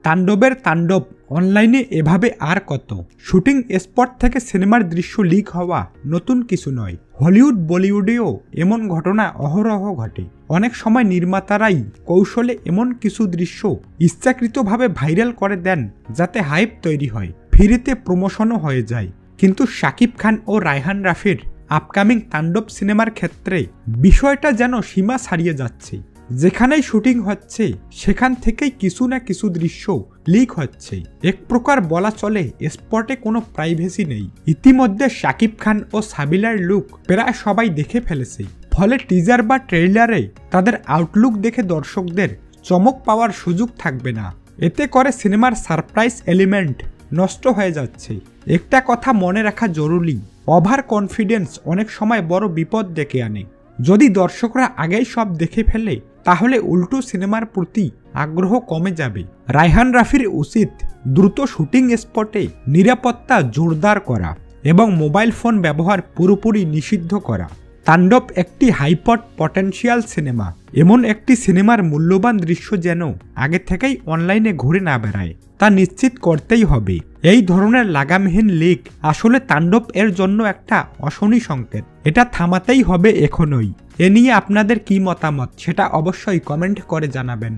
তাণ্ডবের তাণ্ডব অনলাইনে এভাবে আর কত। শুটিং স্পট থেকে সিনেমার দৃশ্য লিক হওয়া নতুন কিছু নয়। হলিউড বলিউডেও এমন ঘটনা অহরহ ঘটে। অনেক সময় নির্মাতারাই কৌশলে এমন কিছু দৃশ্য ইচ্ছাকৃতভাবে ভাইরাল করে দেন যাতে হাইপ তৈরি হয়, ফ্রিতে প্রমোশনও হয়ে যায়। কিন্তু শাকিব খান ও রায়হান রাফির আপকামিং তাণ্ডব সিনেমার ক্ষেত্রে বিষয়টা যেন সীমা ছাড়িয়ে যাচ্ছে। যেখানেই শুটিং হচ্ছে সেখান থেকেই কিছু না কিছু দৃশ্য লিক হচ্ছে। এক প্রকার বলা চলে স্পটে কোনো প্রাইভেসি নেই। ইতিমধ্যে শাকিব খান ও সাবিলার লুক প্রায় সবাই দেখে ফেলেছে, ফলে টিজার বা ট্রেইলারে তাদের আউটলুক দেখে দর্শকদের চমক পাওয়ার সুযোগ থাকবে না। এতে করে সিনেমার সারপ্রাইজ এলিমেন্ট নষ্ট হয়ে যাচ্ছে। একটা কথা মনে রাখা জরুরি, ওভার কনফিডেন্স অনেক সময় বড় বিপদ ডেকে আনে। যদি দর্শকরা আগেই সব দেখে ফেলে তাহলে উল্টো সিনেমার প্রতি আগ্রহ কমে যাবে। রায়হান রাফির উচিত দ্রুত শুটিং স্পটে নিরাপত্তা জোরদার করা এবং মোবাইল ফোন ব্যবহার পুরোপুরি নিষিদ্ধ করা। তাণ্ডব একটি হাইপট পটেনশিয়াল সিনেমা। এমন একটি সিনেমার মূল্যবান দৃশ্য যেন আগে থেকেই অনলাইনে ঘুরে না বেড়ায় তা নিশ্চিত করতেই হবে। এই ধরনের লাগামহীন লিক আসলে তাণ্ডব এর জন্য একটা অশনি সংকেত। এটা থামাতেই হবে এখনই। এ নিয়ে আপনাদের কি মতামত সেটা অবশ্যই কমেন্ট করে জানাবেন।